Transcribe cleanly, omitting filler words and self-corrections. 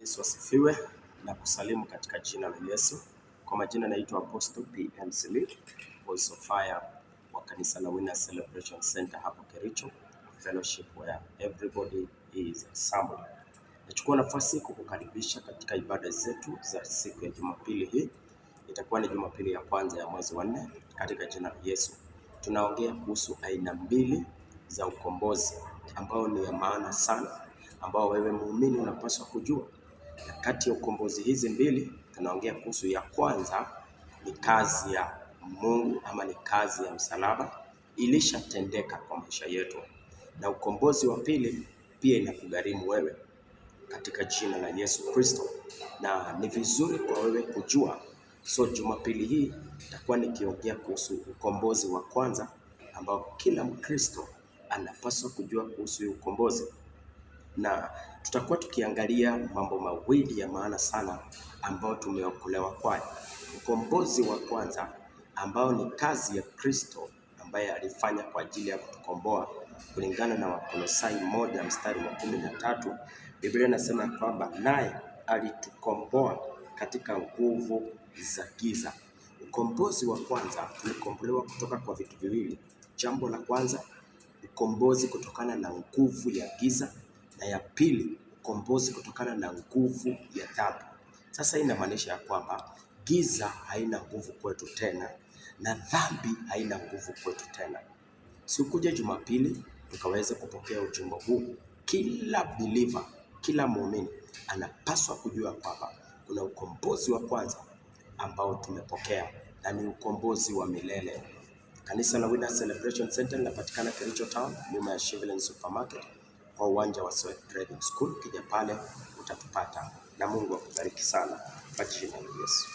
Yesu asifiwe na kusalimu katika jina la Yesu. Kwa majina naitwa Apostle P.M. Sili, Voice of Fire wa kanisa la Winners Celebration Center hapa Kericho, fellowship where everybody is somebody. Nachukua nafasi kukukaribisha katika ibada zetu za siku ya Jumapili hii. Itakuwa ni Jumapili ya kwanza ya mwezi wa 4 katika jina la Yesu. Tunaongea kuhusu aina mbili za ukombozi ambao ni ya maana sana, ambao wewe muumini unapaswa kujua. Na kati ya ukombozi hizi mbili, tunaongea kuhusu ya kwanza ni kazi ya Mungu ama ni kazi ya msalaba ilishatendeka kwa maisha yetu. Na ukombozi wa pili pia inakugharimu wewe katika jina la Yesu Kristo. Na ni vizuri kwa wewe kujua. So Jumapili hii nitakuwa nikiongea kuhusu ukombozi wa kwanza ambao kila Mkristo anapaswa kujua kuhusu ukombozi. Na tutakuwa tukiangalia mambo mawili ya maana sana ambao tumeokolewa kwayo. Ukombozi wa kwanza ambao ni kazi ya Kristo ambaye alifanya kwa ajili ya kutukomboa kulingana na Wakolosai 1:13. Biblia inasema kwamba naye alitukomboa katika nguvu za giza. Ukombozi wa kwanza, tulikombolewa kutoka kwa vitu viwili. Jambo la kwanza, ukombozi kutokana na nguvu ya giza, na ya pili, ukombozi kutokana na nguvu ya dhambi. Sasa inamaanisha ya kwamba giza haina nguvu kwetu tena na dhambi haina nguvu kwetu tena. Sikuje Jumapili tukaweze kupokea ujumbe huu. Kila believer, kila muumini anapaswa kujua kwamba kuna ukombozi wa kwanza ambao tumepokea na ni ukombozi wa milele. Kanisa la Winners Celebration Center linapatikana Kericho Town, nyuma ya Shivelen Supermarket, kwa uwanja wa Sweat Driving School. Kija pale utatupata, na Mungu akubariki sana kwa jina la Yesu.